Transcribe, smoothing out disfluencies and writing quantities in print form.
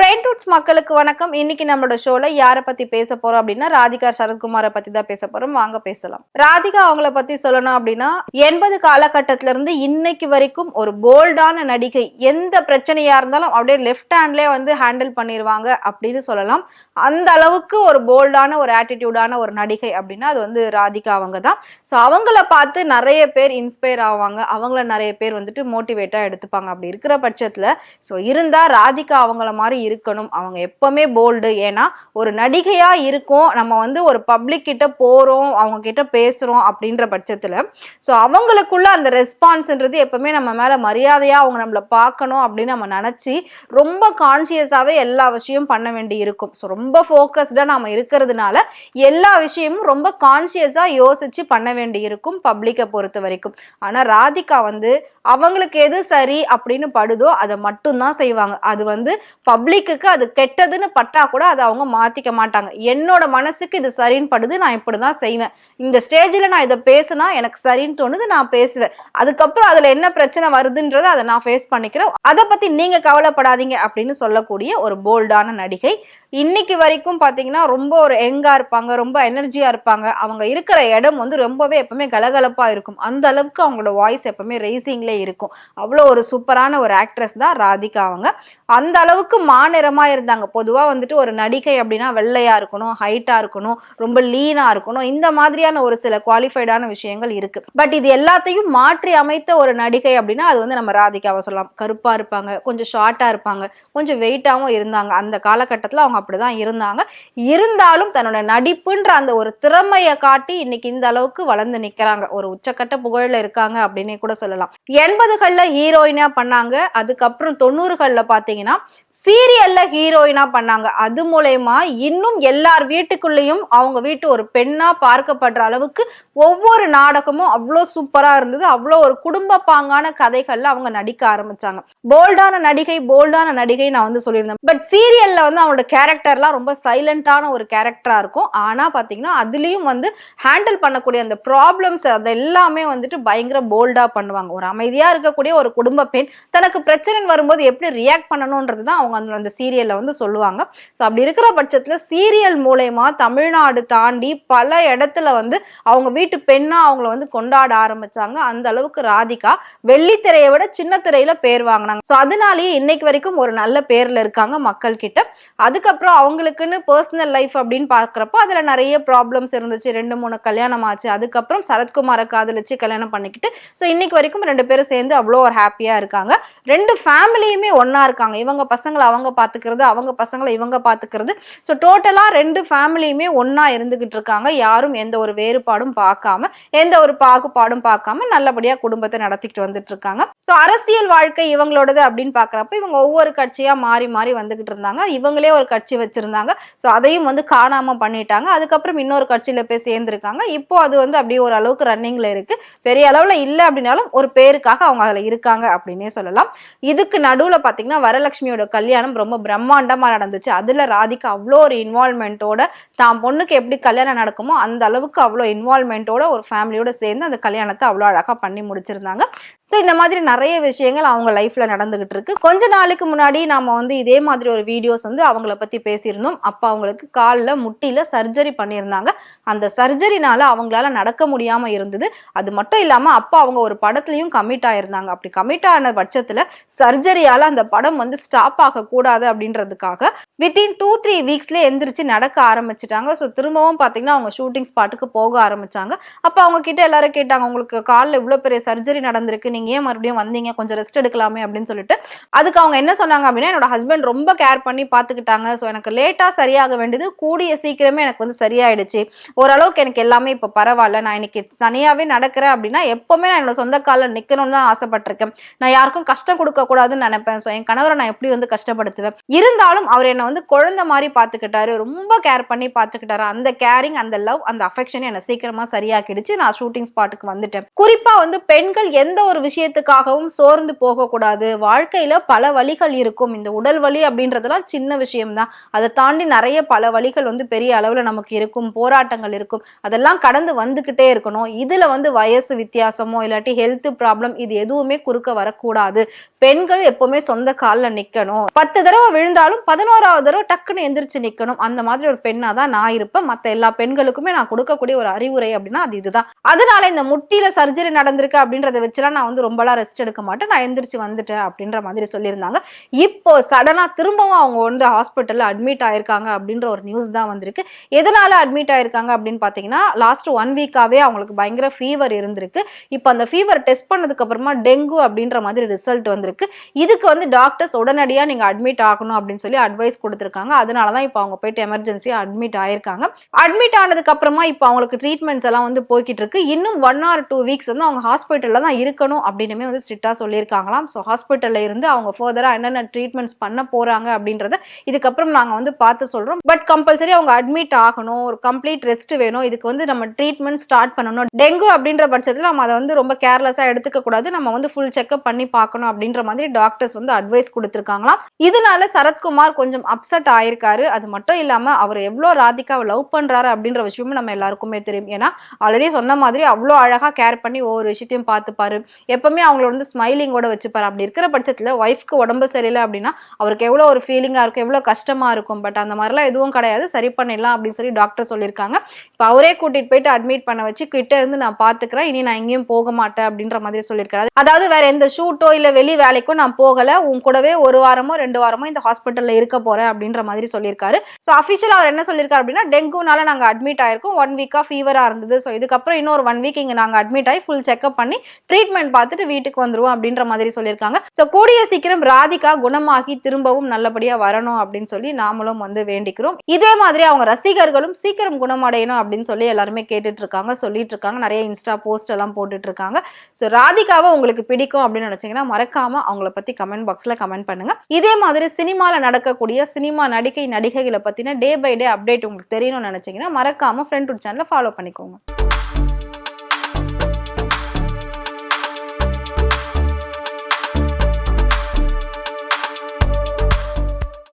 Friend roots மக்களுக்கு வணக்கம். இன்னைக்கு நம்மளோட ஷோல யாரை பத்தி பேச போறோம் அப்படின்னா ராதிகா சரத்குமாரை பத்தி தான் பேச போறோம். வாங்க பேசலாம். ராதிகா அவங்கள பத்தி சொல்லணும் அப்படின்னா 80 காலகட்டத்தில இருந்து இன்னைக்கு வரைக்கும் ஒரு போல்டான நடிகை. எந்த பிரச்சனையா இருந்தாலும் அப்படியே லெஃப்ட் ஹேண்ட்லயே வந்து ஹேண்டில் பண்ணிடுவாங்க அப்படின்னு சொல்லலாம். அந்த அளவுக்கு ஒரு போல்டான ஒரு ஆட்டிடியூடான ஒரு நடிகை அப்படின்னா அது வந்து ராதிகா அவங்க தான். ஸோ அவங்கள பார்த்து நிறைய பேர் இன்ஸ்பயர் ஆவாங்க. அவங்கள நிறைய பேர் வந்துட்டு மோட்டிவேட்டா எடுத்துப்பாங்க. அப்படி இருக்கிற பட்சத்துல ஸோ இருந்தா ராதிகா அவங்கள மாதிரி இருக்கணும். அவங்க எப்பவுமே போல்டு. ஏன்னா ஒரு நடிகையா இருக்கும், நம்ம வந்து ஒரு பப்ளிக் கிட்ட போறோம், அவங்க கிட்ட பேசுறோம் அப்படின்ற பட்சத்துல ஸோ அவங்களுக்குள்ள அந்த ரெஸ்பான்ஸ்ன்றது எப்பவுமே நம்ம மேல மரியாதையா அவங்க நம்மளை பார்க்கணும் அப்படின்னு நம்ம நினைச்சு ரொம்ப கான்சியஸாவே எல்லா விஷயமும் பண்ண வேண்டி இருக்கும். ஸோ ரொம்ப ஃபோக்கஸ்டா நாம இருக்கிறதுனால எல்லா விஷயமும் ரொம்ப கான்சியஸா யோசிச்சு பண்ண வேண்டி இருக்கும் பப்ளிக்கை பொறுத்த வரைக்கும். ஆனா ராதிகா வந்து அவங்களுக்கு எது சரி அப்படின்னு படுதோ அதை மட்டும்தான் செய்வாங்க. அது வந்து பப்ளிக்கு அது கெட்டதுன்னு பட்டா கூட அதை அவங்க மாத்திக்க மாட்டாங்க. என்னோட மனசுக்கு இது சரின்னு படுது, நான் இப்படிதான் செய்வேன். இந்த ஸ்டேஜ்ல நான் இதை பேசினா எனக்கு சரின்னு தோணுது, நான் பேசுவேன். அதுக்கப்புறம் அதுல என்ன பிரச்சனை வருதுன்றதை அதை நான் ஃபேஸ் பண்ணிக்கிறேன். அதை பத்தி நீங்க கவலைப்படாதீங்க அப்படின்னு சொல்லக்கூடிய ஒரு போல்டான நடிகை. இன்னைக்கு வரைக்கும் பாத்தீங்கன்னா ரொம்ப ஒரு யங்கா இருப்பாங்க, ரொம்ப எனர்ஜியா இருப்பாங்க. அவங்க இருக்கிற இடம் வந்து ரொம்பவே எப்பவுமே கலகலப்பா இருக்கும். அந்த அளவுக்கு அவங்களோட வாய்ஸ் எப்பவுமே ரேசிங்ல இருக்கும். அவ்வளோ ஒரு சூப்பரான ஒரு ஆக்ட்ரஸ் தான் ராதிகா அவங்க. அந்த அளவுக்கு மாநிறமா இருந்தாங்க. பொதுவா வந்துட்டு ஒரு நடிகை அப்படின்னா வெள்ளையா இருக்கணும், ஹைட்டா இருக்கணும், ரொம்ப லீனா இருக்கணும், இந்த மாதிரியான ஒரு சில குவாலிஃபைடான விஷயங்கள் இருக்கு. பட் இது எல்லாத்தையும் மாற்றி அமைத்த ஒரு நடிகை அப்படின்னா அது வந்து நம்ம ராதிகாவை சொல்லலாம். கருப்பா இருப்பாங்க, கொஞ்சம் ஷார்ட்டா இருப்பாங்க, கொஞ்சம் வெயிட்டாவும் இருந்தாங்க. அந்த காலகட்டத்துல அவங்க அப்படிதான் இருந்தாங்க. இருந்தாலும் தன்னோட நடிப்புன்ற அந்த ஒரு திறமையை காட்டி இன்னைக்கு இந்த அளவுக்கு வளர்ந்து நிக்கிறாங்க. ஒரு உச்சக்கட்ட புகழ்ல இருக்காங்க அப்படின்னே கூட சொல்லலாம். 80கள்ல ஹீரோயினா பண்ணாங்க. அதுக்கப்புறம் 90கள்ல பாத்தீங்கன்னா சீரியல்ல ஹீரோயினா பண்ணாங்க. அது மூலமா இன்னும் எல்லார் வீட்டுக்குள்ளேயும் அவங்க வீட்டு ஒரு பெண்ணா பார்க்கப்படுற அளவுக்கு ஒவ்வொரு நாடகமும் அவ்வளோ சூப்பரா இருந்தது. அவ்வளோ ஒரு குடும்ப பாங்கான கதைகள்ல அவங்க நடிக்க ஆரம்பிச்சாங்க. போல்டான நடிகை நான் வந்து சொல்லியிருந்தேன். பட் சீரியல்ல வந்து அவங்களோட கேரக்டர்லாம் ரொம்ப சைலண்டான ஒரு கேரக்டரா இருக்கும். ஆனா பாத்தீங்கன்னா அதுலயும் வந்து ஹேண்டில் பண்ணக்கூடிய அந்த ப்ராப்ளம்ஸ் அது எல்லாமே வந்துட்டு பயங்கர போல்டா பண்ணுவாங்க. ஒரு அமைதியா இருக்கக்கூடிய ஒரு குடும்ப பெண் தனக்கு பிரச்சனை வரும்போது எப்படி ரியாக்ட் பண்ணணும்ன்றது தான் அவங்க அந்த சீரியல்ல வந்து சொல்லுவாங்க. ஸோ அப்படி இருக்கிற பட்சத்துல சீரியல் மூலமா தமிழ்நாடு தாண்டி பல இடத்துல வந்து அவங்க வீட்டு பெண்ணா அவங்கள வந்து கொண்டாட ஆரம்பிச்சாங்க. அந்த அளவுக்கு ராதிகா வெள்ளித்திரையை விட சின்ன திரையில பேர் வாங்கினாங்க. ஸோ அதனாலேயே இன்னைக்கு வரைக்கும் ஒரு நல்ல பேர்ல இருக்காங்க மக்கள் கிட்ட. அதுக்கப்புறம் அவங்களுக்குன்னு பர்சனல் லைஃப் அப்படின்னு பாக்குறப்போ அதுல நிறைய ப்ராப்ளம்ஸ் இருந்துச்சு. 2-3 கல்யாணம் ஆச்சு. அதுக்கப்புறம் சரத்குமாரை காதலிச்சு கல்யாணம் பண்ணிக்கிட்டு ஸோ இன்னைக்கு வரைக்கும் 2 பேரும் சேர்ந்து அவ்வளோ ஒரு ஹாப்பியா இருக்காங்க. 2 ஃபேமிலியுமே ஒன்னா இருக்காங்க. இவங்க பசங்களை அவங்க பாத்துக்கிறது, அவங்க பசங்களை இவங்க பாத்துக்கிறது. ஸோ டோட்டலா 2 ஃபேமிலியுமே ஒன்னா இருந்துகிட்டு இருக்காங்க. யாரும் எந்த ஒரு வேறுபாடும் பார்க்காம, எந்த ஒரு பாகுபாடும் பார்க்காம நல்லபடியா குடும்பத்தை நடத்திட்டு வந்துட்டு இருக்காங்க. ஸோ அரசியல் வாழ்க்கை இவங்களோடது அப்படின்னு பாக்குறப்ப இவங்க ஒவ்வொரு கட்சியா மாறி மாறி வந்துகிட்டு இருந்தாங்க. இவங்களே ஒரு கட்சி வச்சிருந்தாங்க. ஸோ அதையும் வந்து காணாம பண்ணிட்டாங்க. அதுக்கப்புறம் இன்னொரு கட்சியில போய் சேர்ந்திருக்காங்க. இப்போ அது வந்து அப்படியே ஒரு அளவுக்கு ரன்னிங்ல இருக்கு. பெரிய அளவுல இல்லை அப்படின்னாலும் ஒரு பேருக்காக அவங்க அதுல இருக்காங்க அப்படின்னே சொல்லலாம். இதுக்கு நடுவுல பாத்தீங்கன்னா வரலட்சுமியோட கல்யாணம் ரொம்ப பிரம்மாண்டமா நடந்துச்சு. அதுல ராதிகா அவ்வளோ ஒரு இன்வால்மெண்டோட தான் பொண்ணுக்கு எப்படி கல்யாணம் நடக்குமோ அந்த அளவுக்கு அவ்வளோ இன்வால்மெண்டோட ஒரு ஃபேமிலியோட சேர்ந்து அந்த கல்யாணத்தை அவ்வளோ அழகா பண்ணி முடிச்சிருந்தாங்க. ஸோ இந்த மாதிரி நிறைய விஷயங்கள் அவங்க லைஃப்ல நடந்துகிட்டு இருக்கு. கொஞ்ச நாளைக்கு முன்னாடி நாம வந்து இதே மாதிரி ஒரு வீடியோஸ் வந்து அவங்கள பத்தி பேசியிருந்தோம். அப்ப அவங்களுக்கு காலில் முட்டியில சர்ஜரி பண்ணியிருந்தாங்க. அந்த சர்ஜரினால அவங்களால நடக்க முடியாம இருந்தது. அது மட்டும் இல்லாம அப்ப அவங்க ஒரு படத்துலயும் கமிட் ஆயிருந்தாங்க. அப்படி கமிட் ஆன பட்சத்துல சர்ஜரியால அந்த படம் வந்து ஸ்டாப் ஆக கூடாது அப்படின்றதுக்காக வித்தின் 2-3 வீக்ஸ்ல எந்திரிச்சு நடக்க ஆரம்பிச்சிட்டாங்க. ஸோ திரும்பவும் பாத்தீங்கன்னா அவங்க ஷூட்டிங் ஸ்பாட்டுக்கு போக ஆரம்பிச்சாங்க. அப்ப அவங்க கிட்ட எல்லாரும் கேட்டாங்க, உங்களுக்கு காலில் இவ்வளவு பெரிய சர்ஜரி நடந்திருக்கு, நீங்க ஏன் மறுபடியும் வந்தீங்க, கொஞ்சம் ரெஸ்ட் எடுக்கலாமே அப்படின்னு சொல்லிட்டு. அதுக்கு அவங்க என்ன சொன்னாங்க அப்படின்னா, என்னோட ஹஸ்பண்ட் ரொம்ப கேர் பண்ணி பாத்துக்கிட்டாங்க. ஸோ எனக்கு லேட்டா சரியாக வேண்டியது கூடிய சீக்கிரமே எனக்கு வந்து சரியாயிடுச்சு. ஓரளவுக்கு எனக்கு எல்லாமே இப்ப பரவாயில்ல. நான் இன்னைக்கு தனியாவே நடக்கிறேன் அப்படின்னா எப்பவுமே நான் என்னோட சொந்த காலில் நிக்கணும்னு தான் ஆசைப்பட்டிருக்கேன். நான் யாருக்கும் கஷ்டம் கொடுக்க கூடாதுன்னு நினைப்பேன். ஸோ என் கணவரை நான் எப்படி வந்து கஷ்டப்படுத்துவேன். இருந்தாலும் அவர் என்னை வந்து குழந்தை மாதிரி பாத்துக்கிட்டாரு, ரொம்ப கேர் பண்ணி பாத்துக்கிட்டாரு. அந்த கேரிங், அந்த லவ், அந்த அஃபெக்ஷன் என்னை சீக்கிரமா சரியாக்கிடுச்சு. நான் ஷூட்டிங் ஸ்பாட்டுக்கு வந்துட்டேன். குறிப்பா வந்து பெண்கள் எந்த ஒரு விஷயத்துக்காகவும் சோர்ந்து போக கூடாது. வாழ்க்கையில பல வழிகள் இருக்கும். இந்த உடல் வலி அப்படின்றதெல்லாம் சின்ன விஷயம் தான். அதை தாண்டி நிறைய பல வழிகள் வந்து பெரிய அளவுல நமக்கு இருக்கும், போராட்டங்கள் இருக்கும். அதெல்லாம் கடந்து வந்துகிட்டே இருக்கணும். இதுல வந்து வயசு வித்தியாசமோ இல்லாட்டி ஹெல்த் ப்ராப்ளம் இது எதுவுமே குறுக்க வரக்கூடாது. பெண்கள் எப்பவுமே சொந்த காலில் நிக்கணும். 10 தடவை விழுந்தாலும் 11வது தடவை டக்குன்னு எந்திரிச்சு நிக்கணும். அந்த மாதிரி ஒரு பெண்ணா தான் நான் இருப்பேன். மத்த எல்லா பெண்களுக்குமே நான் கொடுக்கக்கூடிய ஒரு அறிவுரை அப்படின்னா அது இதுதான். அதனால இந்த முட்டியில சர்ஜரி நடந்திருக்கு அப்படின்றத வச்சுலாம் நான் வந்து ரொம்பலாம் ரெஸ்ட் எடுக்க மாட்டேன், நான் எந்திரிச்சு வந்துட்டேன் அப்படின்ற மாதிரி சொல்லியிருந்தாங்க. இப்போ சடனா திரும்பவும் அவங்க வந்து ஹாஸ்பிட்டல்ல அட்மிட் ஆயிருக்காங்க அப்படின்ற ஒரு நியூஸ் தான் வந்திருக்கு. எதனால அட்மிட் ஆயிருக்காங்க அப்படின்னு பாத்தீங்கன்னா, லாஸ்ட் 1 வீக்காவே அவங்களுக்கு பயங்கர ஃபீவர் இருந்திருக்கு. இப்போ அந்த ஃபீவர் டெஸ்ட் பண்ணதுக்கு அப்புறமா டெங்கு அப்படின்ற மாதிரி ரிசல்ட் வந்திருக்கு. இதுக்கு வந்து டாக்டர்ஸ் உடனடியா நீங்க அட்மிட் ஆகணும் அப்படின்னு சொல்லி அட்வைஸ் கொடுத்திருக்காங்க. அதனாலதான் இப்போ அவங்க போயிட்டு எமர்ஜென்சியா அட்மிட் ஆயிருக்காங்க. அட்மிட் ஆனதுக்கு அப்புறமா இப்போ அவங்களுக்கு ட்ரீட்மெண்ட்ஸ் எல்லாம் வந்து போய்கிட்டு இருக்கு. இன்னும் 1 or 2 வீக்ஸ் வந்து அவங்க ஹாஸ்பிட்டல்ல தான் இருக்கணும் அப்படின்னு வந்து ஸ்ட்ரிக்டா சொல்லியிருக்காங்களாம். ஸோ ஹாஸ்பிட்டல்ல இருந்து அவங்க ஃபர்தரா என்னென்ன ட்ரீட்மெண்ட்ஸ் பண்ண போறாங்க அப்படின்றத இதுக்கப்புறம் நாங்க வந்து பார்த்து சொல்றோம். பட் கம்பல்சரி அவங்க அட்மிட் ஆகணும், ஒரு கம்ப்ளீட் ரெஸ்ட் வேணும், இதுக்கு வந்து நம்ம ட்ரீட்மெண்ட் ஸ்டார்ட் பண்ணணும். டெங்கு அப்படின்ற பட்சத்தில் நம்ம அதை வந்து ரொம்ப கேர்லெஸ்ஸா எடுத்துக்க கூடாது, நம்ம வந்து ஃபுல் செக்அப் பண்ணி பார்க்கணும் அப்படின்ற மாதிரி டாக்டர்ஸ் வந்து அட்வைஸ் கொடுத்திருக்காங்களாம். இதனால சரத்குமார் கொஞ்சம் அப்செட் ஆயிருக்காரு. அது மட்டும் இல்லாம அவர் எவ்வளவு ராதிகாவை லவ் பண்றாரு அப்படின்ற விஷயமும் நம்ம எல்லாருக்குமே தெரியும். ஏன்னா ஆல்ரெடி சொன்ன மாதிரி அவ்வளோ அழகா கேர் பண்ணி ஒவ்வொரு விஷயத்தையும் பார்த்துப்பாரு, எப்பவுமே அவங்கள வந்து ஸ்மைலிங்கோட வச்சுப்பாரு. அப்படி இருக்கிற பட்சத்துல ஒய்ஃப்க்கு உடம்பு சரியில்லை அப்படின்னா அவருக்கு எவ்வளவு ஒரு ஃபீலிங்கா இருக்கும், எவ்வளவு கஷ்டமா இருக்கும். பட் அந்த மாதிரிலாம் எதுவும் கிடையாது, சரி பண்ணிடலாம் அப்படின்னு சொல்லி டாக்டர் சொல்லியிருக்காங்க. இப்போ அவரே கூட்டிட்டு போயிட்டு அட்மிட் பண்ண வச்சு கிட்ட இருந்து நான் பாத்துக்கிறேன், இனி நான் எங்கேயும் போக மாட்டேன் அப்படின்ற மாதிரி சொல்லியிருக்காரு. அதாவது வேற எந்த ஷூட்டோ இல்ல வெளி வேலைக்கோ நான் போகல, உன் கூடவே 1 வாரமோ 2 வாரமோ இந்த ஹாஸ்பிட்டல்ல இருக்க போறேன் அப்படின்ற மாதிரி சொல்லியிருக்காரு. ஸோ அஃபிஷியலா அவர் என்ன சொல்லியிருக்காரு அப்படின்னா, டெங்குனால நாங்க அட்மிட் ஆயிருக்கோம், 1 வீக்கா ஃபீவரா இருந்தது, ஸோ இதுக்கப்புறம் இன்னொரு 1 வீக் இங்க நாங்க அட்மிட் ஆகி ஃபுல் செக்அப் பண்ணி ட்ரீட்மெண்ட் பார்த்துட்டு வீட்டுக்கு வந்துருவோம் அப்படின்ற மாதிரி சொல்லியிருக்காங்க. ஸோ கூடிய சீக்கிரம் ராதிகா குணமாகி திரும்பவும் நல்லபடியா வரணும் அப்படின்னு சொல்லி நாமளும் வந்து வேண்டிக்கிறோம். இதே மாதிரி அவங்க ரசிகர்களும் சீக்கிரம் குணமடையணும் அப்படின்னு சொல்லி எல்லாருமே கேட்டுட்டு இருக்காங்க, சொல்லிட்டு இருக்காங்க. நிறைய இன்ஸ்டா போஸ்ட் எல்லாம் போட்டுட்டு இருக்காங்க. ஸோ ராதிகாவை உங்களுக்கு பிடிக்கும் அப்படின்னு நினைச்சீங்கன்னா மறக்காம அவங்கள பத்தி கமெண்ட் பாக்ஸ்ல கமெண்ட் பண்ணுங்க. இதே மாதிரி சினிமால நடக்கக்கூடிய சினிமா நடிகைகளை பத்தின டே பை டே அப்டேட் உங்களுக்கு தெரியணும்னு நினைச்சீங்கன்னா மறக்காம ஃப்ரெண்ட் சேனலை ஃபாலோ பண்ணிக்கோங்க.